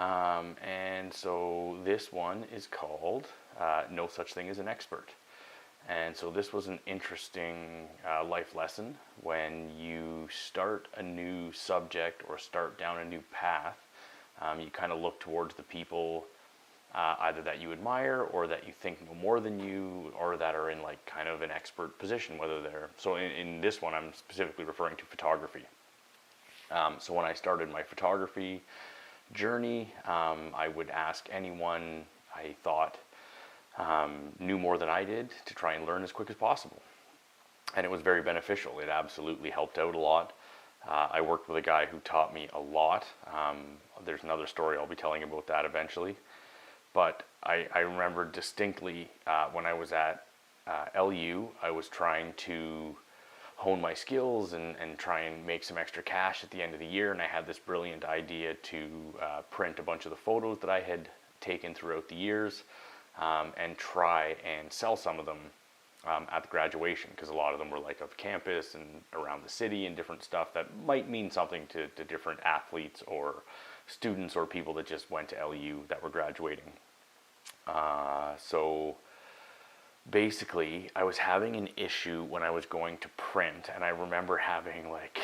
And so this one is called No Such Thing as an Expert. And so this was an interesting life lesson. When you start a new subject or start down a new path, you kind of look towards the people either that you admire or that you think know more than you, or that are in like kind of an expert position, whether they're, so in this one I'm specifically referring to photography. So when I started my photography journey, I would ask anyone I thought knew more than I did to try and learn as quick as possible. And it was very beneficial. It absolutely helped out a lot. I worked with a guy who taught me a lot. There's another story I'll be telling about that eventually. But I remember distinctly when I was at LU, I was trying to hone my skills and try and make some extra cash at the end of the year. And I had this brilliant idea to print a bunch of the photos that I had taken throughout the years and try and sell some of them at the graduation, because a lot of them were like of campus and around the city and different stuff that might mean something to different athletes or students or people that just went to LU that were graduating. So basically I was having an issue when I was going to print, and I remember having like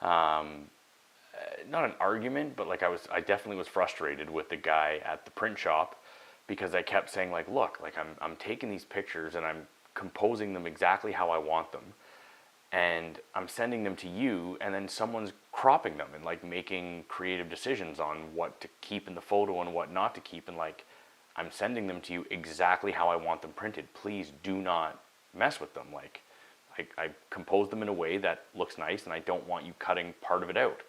not an argument, but like I definitely was frustrated with the guy at the print shop, because I kept saying like, look, like I'm taking these pictures and I'm composing them exactly how I want them, and I'm sending them to you, and then someone's cropping them and like making creative decisions on what to keep in the photo and what not to keep, and like I'm sending them to you exactly how I want them printed. Please do not mess with them. Like I composed them in a way that looks nice, and I don't want you cutting part of it out.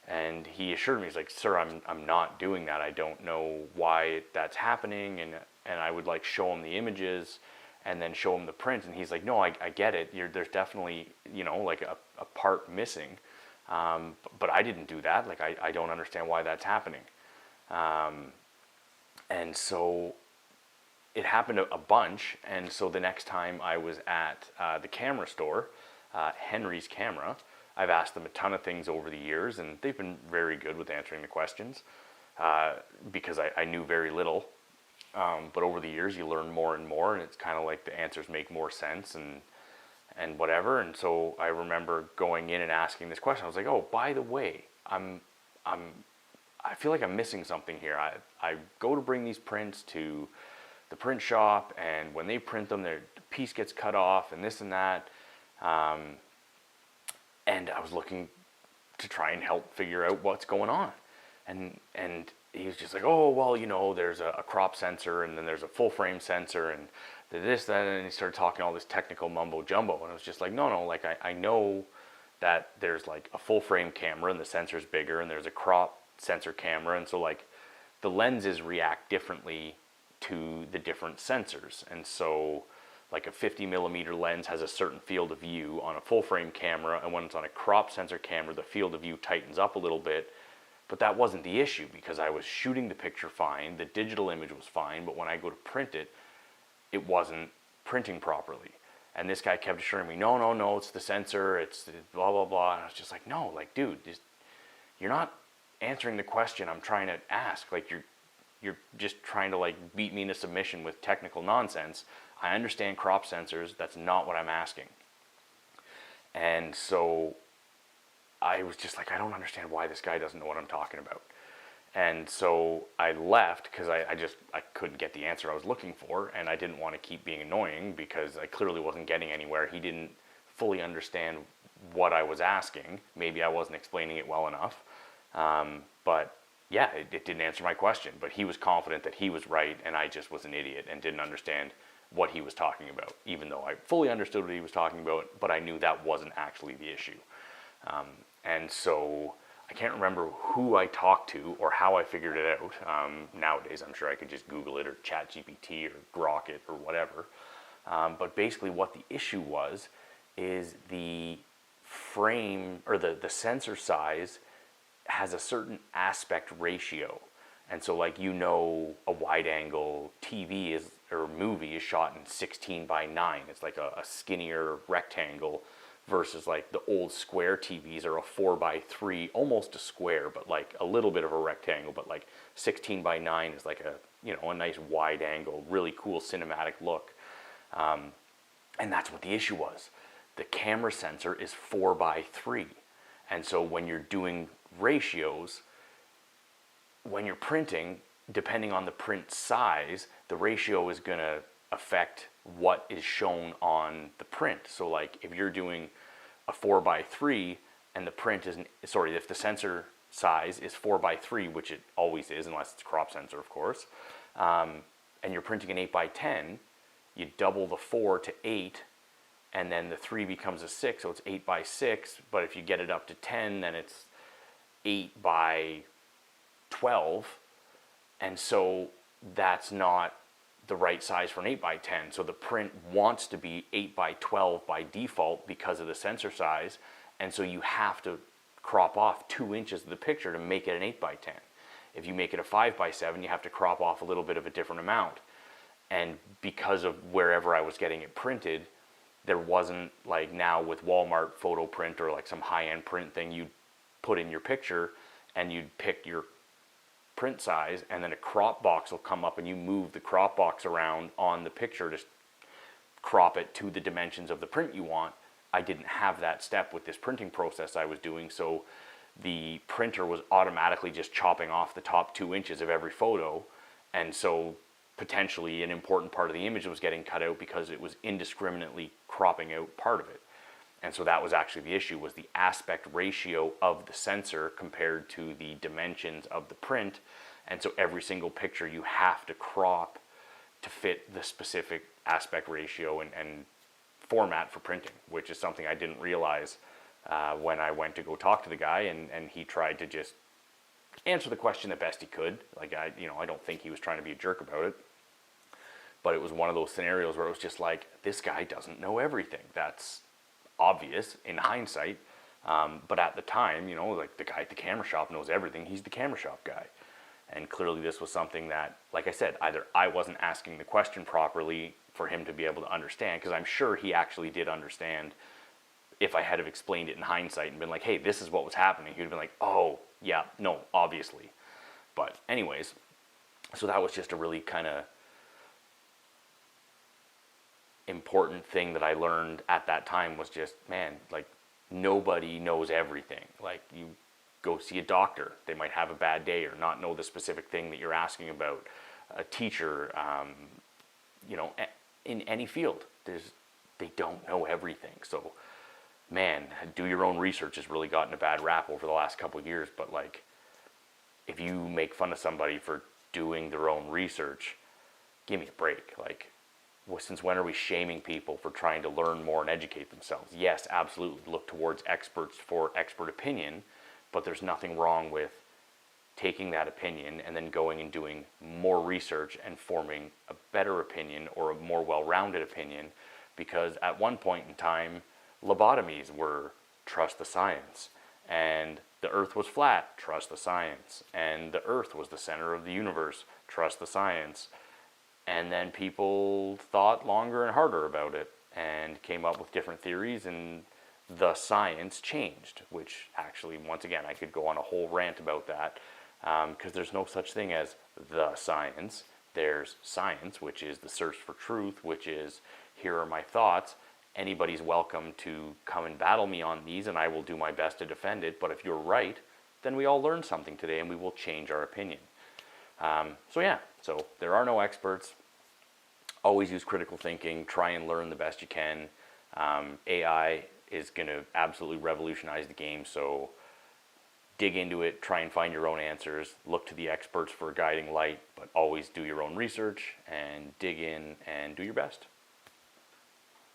And he assured me, he's like, sir, I'm not doing that. I don't know why that's happening. And I would like show him the images and then show him the print. And he's like, no, I get it. There's definitely, you know, like a part missing. But I didn't do that. Like, I don't understand why that's happening. And so it happened a bunch. And so the next time I was at the camera store, Henry's Camera, I've asked them a ton of things over the years, and they've been very good with answering the questions because I knew very little. But over the years, you learn more and more, and it's kind of like the answers make more sense and whatever. And so I remember going in and asking this question. I was like, "Oh, by the way, I feel like I'm missing something here. I go to bring these prints to the print shop, and when they print them, the piece gets cut off, and this and that." And I was looking to try and help figure out what's going on. And he was just like, oh, well, you know, there's a crop sensor, and then there's a full frame sensor, and this, that, and he started talking all this technical mumbo jumbo. And I was just like, no, like I know that there's like a full frame camera and the sensor's bigger, and there's a crop sensor camera. And so like the lenses react differently to the different sensors. And so like a 50 millimeter lens has a certain field of view on a full frame camera, and when it's on a crop sensor camera, the field of view tightens up a little bit. But that wasn't the issue, because I was shooting the picture fine, the digital image was fine, but when I go to print it, it wasn't printing properly. And this guy kept assuring me, no, it's the sensor, it's blah, blah, blah. And I was just like, no, like, dude, you're not answering the question I'm trying to ask. Like, you're just trying to like beat me into submission with technical nonsense. I understand crop sensors. That's not what I'm asking. And so I was just like, I don't understand why this guy doesn't know what I'm talking about. And so I left because I couldn't get the answer I was looking for, and I didn't want to keep being annoying because I clearly wasn't getting anywhere. He didn't fully understand what I was asking. Maybe I wasn't explaining it well enough. But yeah, it didn't answer my question. But he was confident that he was right, and I just was an idiot and didn't understand what he was talking about, even though I fully understood what he was talking about, but I knew that wasn't actually the issue. And so I can't remember who I talked to or how I figured it out. Nowadays, I'm sure I could just Google it or ChatGPT or Grok it or whatever. But basically what the issue was is the frame or the sensor size has a certain aspect ratio. And so like, you know, a wide angle TV movie is shot in 16:9. It's like a skinnier rectangle versus like the old square TVs are a 4:3, almost a square, but like a little bit of a rectangle, but like 16:9 is like a, you know, a nice wide angle, really cool cinematic look. And that's what the issue was. The camera sensor is 4:3. And so when you're doing ratios, when you're printing, depending on the print size, the ratio is going to affect what is shown on the print. So like if you're doing a 4:3 and the print isn't, sorry, if the sensor size is 4:3, which it always is unless it's a crop sensor, of course, and you're printing an 8:10, you double the 4 to 8, and then the 3 becomes a 6, so it's 8:6. But if you get it up to 10, then it's 8:12, and so that's not the right size for an 8:10. So the print wants to be 8:12 by default because of the sensor size, and so you have to crop off 2 inches of the picture to make it an 8:10. If you make it a 5:7, you have to crop off a little bit of a different amount. And because of wherever I was getting it printed, there wasn't like now with Walmart photo print or like some high-end print thing, you'd put in your picture and you'd pick your print size, and then a crop box will come up and you move the crop box around on the picture to crop it to the dimensions of the print you want. I didn't have that step with this printing process I was doing, so the printer was automatically just chopping off the top 2 inches of every photo, and so potentially an important part of the image was getting cut out because it was indiscriminately cropping out part of it. And so that was actually the issue, was the aspect ratio of the sensor compared to the dimensions of the print. And so every single picture you have to crop to fit the specific aspect ratio and format for printing, which is something I didn't realize when I went to go talk to the guy, and he tried to just answer the question the best he could. Like I don't think he was trying to be a jerk about it. But it was one of those scenarios where it was just like, this guy doesn't know everything. That's obvious in hindsight. But at the time, you know, like the guy at the camera shop knows everything. He's the camera shop guy. And clearly this was something that, like I said, either I wasn't asking the question properly for him to be able to understand, because I'm sure he actually did understand if I had have explained it in hindsight and been like, hey, this is what was happening. He would have been like, oh, yeah, no, obviously. But anyways, so that was just a really kind of important thing that I learned at that time, was just, man, like nobody knows everything. Like you go see a doctor, they might have a bad day or not know the specific thing that you're asking about. A teacher, you know, in any field, they don't know everything. So man, do your own research has really gotten a bad rap over the last couple of years. But like, if you make fun of somebody for doing their own research, give me a break. Like, since when are we shaming people for trying to learn more and educate themselves? Yes, absolutely, look towards experts for expert opinion, but there's nothing wrong with taking that opinion and then going and doing more research and forming a better opinion or a more well-rounded opinion. Because at one point in time, lobotomies were trust the science, and the earth was flat, trust the science, and the earth was the center of the universe, trust the science. And then people thought longer and harder about it and came up with different theories, and the science changed, which actually, once again, I could go on a whole rant about that, because there's no such thing as the science. There's science, which is the search for truth, which is, here are my thoughts. Anybody's welcome to come and battle me on these, and I will do my best to defend it. But if you're right, then we all learned something today, and we will change our opinion. So there are no experts. Always use critical thinking. Try and learn the best you can. AI is going to absolutely revolutionize the game, so dig into it. Try and find your own answers. Look to the experts for a guiding light, but always do your own research and dig in and do your best.